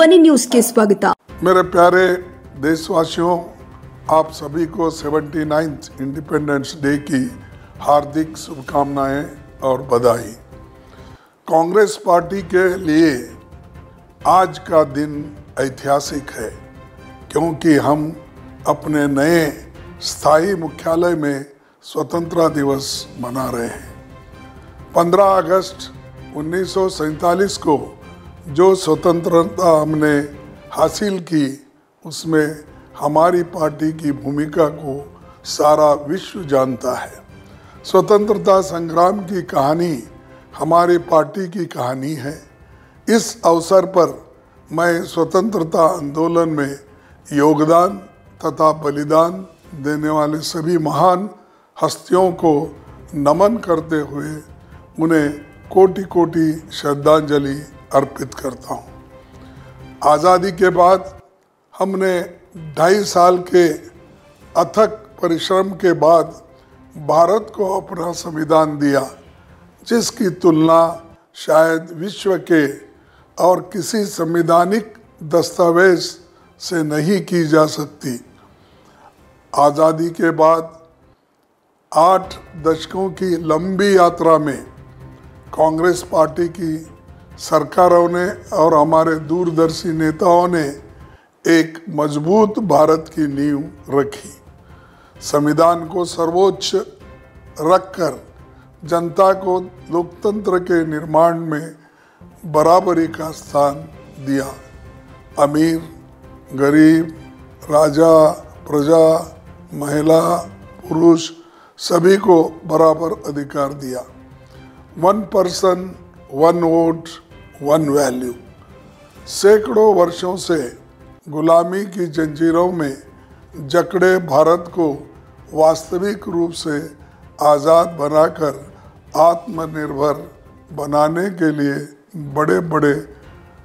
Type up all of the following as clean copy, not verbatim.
ध्वनि न्यूज के स्वागत। मेरे प्यारे देशवासियों, आप सभी को 79th इंडिपेंडेंस डे की हार्दिक शुभकामनाएं और बधाई। कांग्रेस पार्टी के लिए आज का दिन ऐतिहासिक है क्योंकि हम अपने नए स्थायी मुख्यालय में स्वतंत्रता दिवस मना रहे हैं। 15 अगस्त 1947 को जो स्वतंत्रता हमने हासिल की, उसमें हमारी पार्टी की भूमिका को सारा विश्व जानता है। स्वतंत्रता संग्राम की कहानी हमारी पार्टी की कहानी है। इस अवसर पर मैं स्वतंत्रता आंदोलन में योगदान तथा बलिदान देने वाले सभी महान हस्तियों को नमन करते हुए उन्हें कोटि कोटि श्रद्धांजलि अर्पित करता हूँ। आज़ादी के बाद हमने 2.5 साल के अथक परिश्रम के बाद भारत को अपना संविधान दिया, जिसकी तुलना शायद विश्व के और किसी संवैधानिक दस्तावेज से नहीं की जा सकती। आज़ादी के बाद 8 दशकों की लंबी यात्रा में कांग्रेस पार्टी की सरकारों ने और हमारे दूरदर्शी नेताओं ने एक मजबूत भारत की नींव रखी। संविधान को सर्वोच्च रखकर जनता को लोकतंत्र के निर्माण में बराबरी का स्थान दिया। अमीर, गरीब, राजा, प्रजा, महिला, पुरुष सभी को बराबर अधिकार दिया। 1 पर्सन 1 वोट 1 वैल्यू। सैकड़ों वर्षों से गुलामी की जंजीरों में जकड़े भारत को वास्तविक रूप से आज़ाद बनाकर आत्मनिर्भर बनाने के लिए बड़े बड़े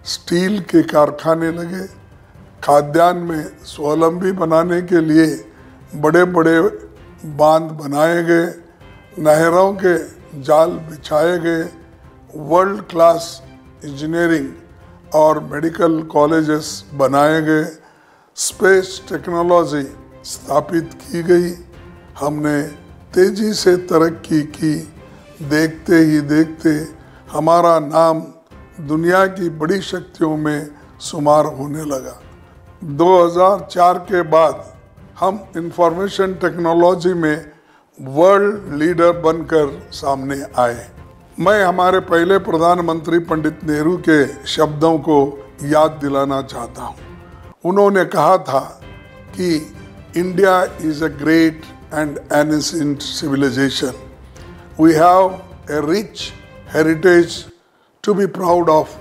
स्टील के कारखाने लगे। खाद्यान्न में स्वावलंबी बनाने के लिए बड़े बड़े बांध बनाए गए, नहरों के जाल बिछाए गए, वर्ल्ड क्लास इंजीनियरिंग और मेडिकल कॉलेजेस बनाए गए, स्पेस टेक्नोलॉजी स्थापित की गई। हमने तेजी से तरक्की की। देखते ही देखते हमारा नाम दुनिया की बड़ी शक्तियों में शुमार होने लगा। 2004 के बाद हम इंफॉर्मेशन टेक्नोलॉजी में वर्ल्ड लीडर बनकर सामने आए। मैं हमारे पहले प्रधानमंत्री पंडित नेहरू के शब्दों को याद दिलाना चाहता हूँ। उन्होंने कहा था कि India is a great and ancient civilisation. We have a rich heritage to be proud of,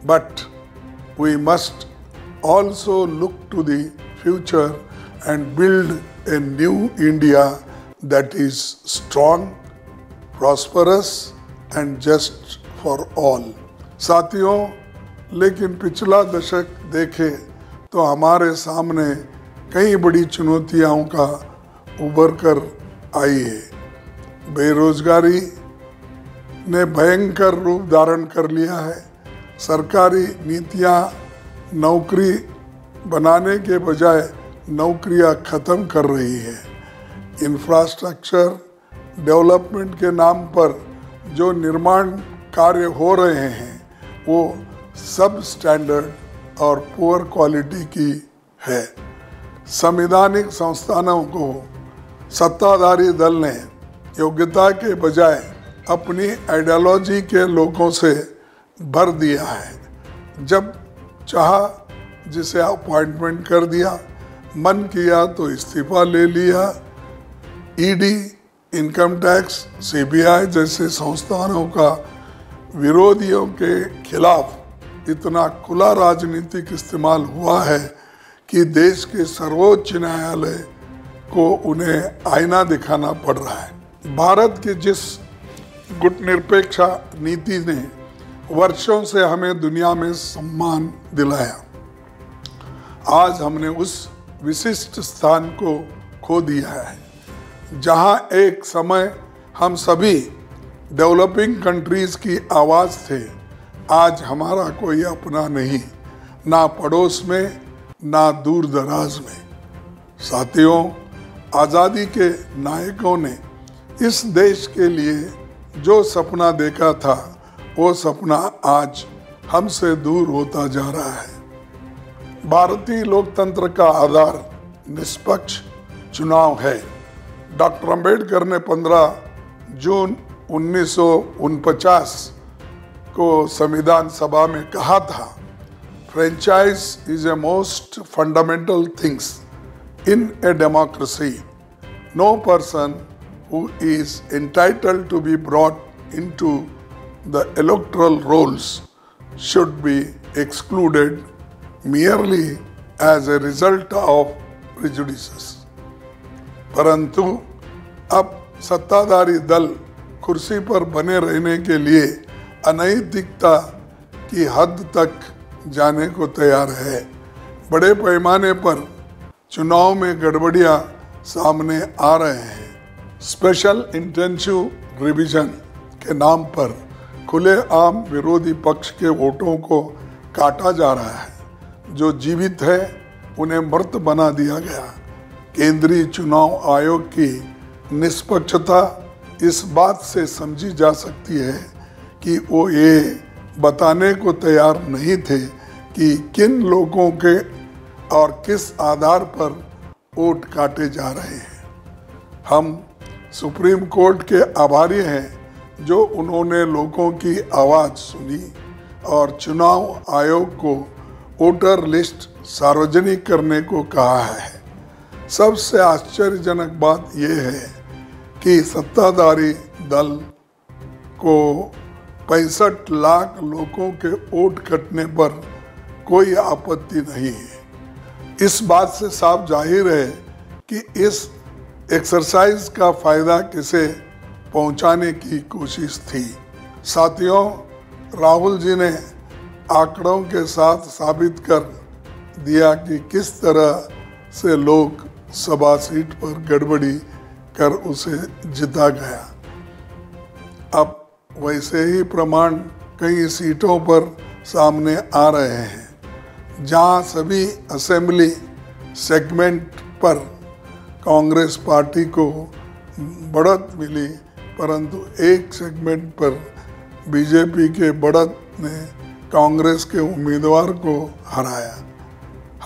but we must also look to the future and build a new India that is strong, prosperous and just for all. साथियों, लेकिन पिछला दशक देखें तो हमारे सामने कई बड़ी चुनौतियों का उभर कर आई है। बेरोजगारी ने भयंकर रूप धारण कर लिया है। सरकारी नीतियां नौकरी बनाने के बजाय नौकरियां खत्म कर रही है। इंफ्रास्ट्रक्चर डेवलपमेंट के नाम पर जो निर्माण कार्य हो रहे हैं वो सब स्टैंडर्ड और पुअर क्वालिटी की है। संवैधानिक संस्थानों को सत्ताधारी दल ने योग्यता के बजाय अपनी आइडियोलॉजी के लोगों से भर दिया है। जब चाहा जिसे अपॉइंटमेंट कर दिया, मन किया तो इस्तीफा ले लिया। ईडी, इनकम टैक्स, सीबीआई जैसे संस्थानों का विरोधियों के खिलाफ इतना खुला राजनीतिक इस्तेमाल हुआ है कि देश के सर्वोच्च न्यायालय को उन्हें आईना दिखाना पड़ रहा है। भारत की जिस गुटनिरपेक्ष नीति ने वर्षों से हमें दुनिया में सम्मान दिलाया, आज हमने उस विशिष्ट स्थान को खो दिया है। जहां एक समय हम सभी डेवलपिंग कंट्रीज की आवाज़ थे, आज हमारा कोई अपना नहीं। ना पड़ोस में ना दूर दराज में। साथियों, आज़ादी के नायकों ने इस देश के लिए जो सपना देखा था वो सपना आज हमसे दूर होता जा रहा है। भारतीय लोकतंत्र का आधार निष्पक्ष चुनाव है। डॉक्टर अंबेडकर ने 15 जून 1949 को संविधान सभा में कहा था, franchise is a most fundamental things in a democracy. No person who is entitled to be brought into the electoral rolls should be excluded merely as a result of prejudices. परंतु अब सत्ताधारी दल कुर्सी पर बने रहने के लिए अनैतिकता की हद तक जाने को तैयार है। बड़े पैमाने पर चुनाव में गड़बड़ियां सामने आ रहे हैं। स्पेशल इंटेंसिव रिवीजन के नाम पर खुलेआम विरोधी पक्ष के वोटों को काटा जा रहा है। जो जीवित है उन्हें मृत बना दिया गया। केंद्रीय चुनाव आयोग की निष्पक्षता इस बात से समझी जा सकती है कि वो ये बताने को तैयार नहीं थे कि किन लोगों के और किस आधार पर वोट काटे जा रहे हैं। हम सुप्रीम कोर्ट के आभारी हैं जो उन्होंने लोगों की आवाज़ सुनी और चुनाव आयोग को वोटर लिस्ट सार्वजनिक करने को कहा है। सबसे आश्चर्यजनक बात यह है कि सत्ताधारी दल को 65 लाख लोगों के वोट कटने पर कोई आपत्ति नहीं है। इस बात से साफ जाहिर है कि इस एक्सरसाइज का फायदा किसे पहुंचाने की कोशिश थी। साथियों, राहुल जी ने आंकड़ों के साथ साबित कर दिया कि किस तरह से लोग सभा सीट पर गड़बड़ी कर उसे जिता गया। अब वैसे ही प्रमाण कई सीटों पर सामने आ रहे हैं जहां सभी असेंबली सेगमेंट पर कांग्रेस पार्टी को बढ़त मिली, परंतु एक सेगमेंट पर बीजेपी के बढ़त ने कांग्रेस के उम्मीदवार को हराया।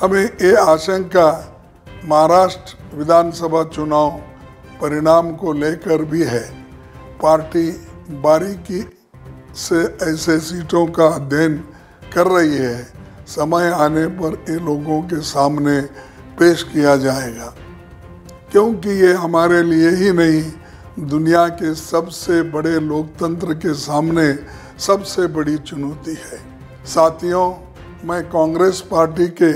हमें ये आशंका महाराष्ट्र विधानसभा चुनाव परिणाम को लेकर भी है। पार्टी बारीकी से ऐसे सीटों का अध्ययन कर रही है। समय आने पर ये लोगों के सामने पेश किया जाएगा, क्योंकि ये हमारे लिए ही नहीं, दुनिया के सबसे बड़े लोकतंत्र के सामने सबसे बड़ी चुनौती है। साथियों, मैं कांग्रेस पार्टी के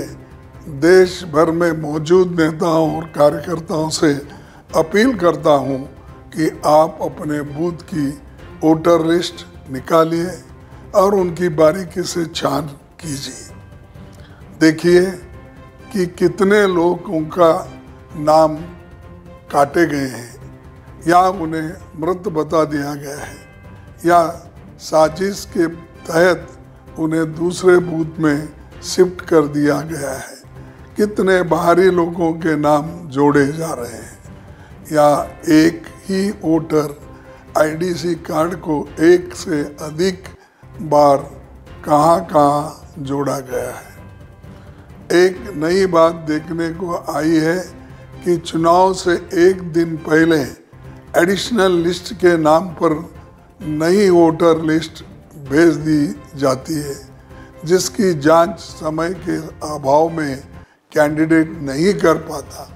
देश भर में मौजूद नेताओं और कार्यकर्ताओं से अपील करता हूं कि आप अपने बूथ की वोटर लिस्ट निकालिए और उनकी बारीकी से छान कीजिए। देखिए कि कितने लोगों का नाम काटे गए हैं या उन्हें मृत बता दिया गया है या साजिश के तहत उन्हें दूसरे बूथ में शिफ्ट कर दिया गया है। कितने बाहरी लोगों के नाम जोड़े जा रहे हैं या एक ही वोटर आईडीसी कार्ड को एक से अधिक बार कहां जोड़ा गया है। एक नई बात देखने को आई है कि चुनाव से एक दिन पहले एडिशनल लिस्ट के नाम पर नई वोटर लिस्ट भेज दी जाती है, जिसकी जांच समय के अभाव में कैंडिडेट नहीं कर पाता।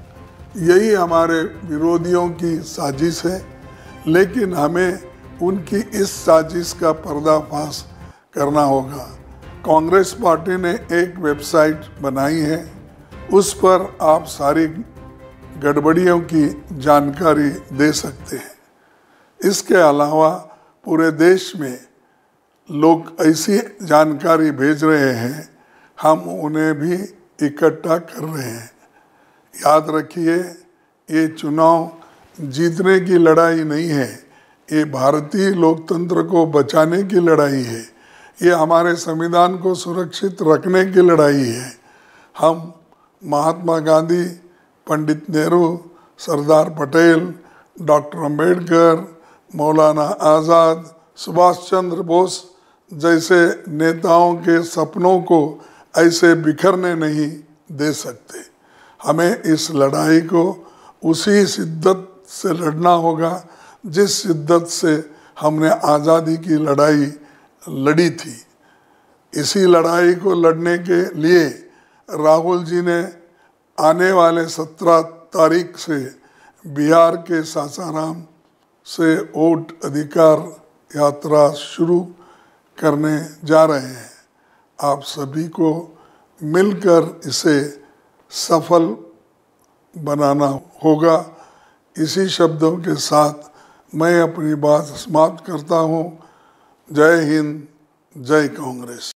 यही हमारे विरोधियों की साजिश है, लेकिन हमें उनकी इस साजिश का पर्दाफाश करना होगा। कांग्रेस पार्टी ने एक वेबसाइट बनाई है, उस पर आप सारी गड़बड़ियों की जानकारी दे सकते हैं। इसके अलावा पूरे देश में लोग ऐसी जानकारी भेज रहे हैं, हम उन्हें भी इकट्ठा कर रहे हैं। याद रखिए, ये चुनाव जीतने की लड़ाई नहीं है, ये भारतीय लोकतंत्र को बचाने की लड़ाई है। ये हमारे संविधान को सुरक्षित रखने की लड़ाई है। हम महात्मा गांधी, पंडित नेहरू, सरदार पटेल, डॉक्टर अंबेडकर, मौलाना आज़ाद, सुभाष चंद्र बोस जैसे नेताओं के सपनों को ऐसे बिखरने नहीं दे सकते। हमें इस लड़ाई को उसी शिद्दत से लड़ना होगा जिस शिद्दत से हमने आज़ादी की लड़ाई लड़ी थी। इसी लड़ाई को लड़ने के लिए राहुल जी ने आने वाले 17 तारीख से बिहार के सासाराम से वोट अधिकार यात्रा शुरू करने जा रहे हैं। आप सभी को मिलकर इसे सफल बनाना होगा। इसी शब्दों के साथ मैं अपनी बात समाप्त करता हूँ। जय हिंद, जय कांग्रेस।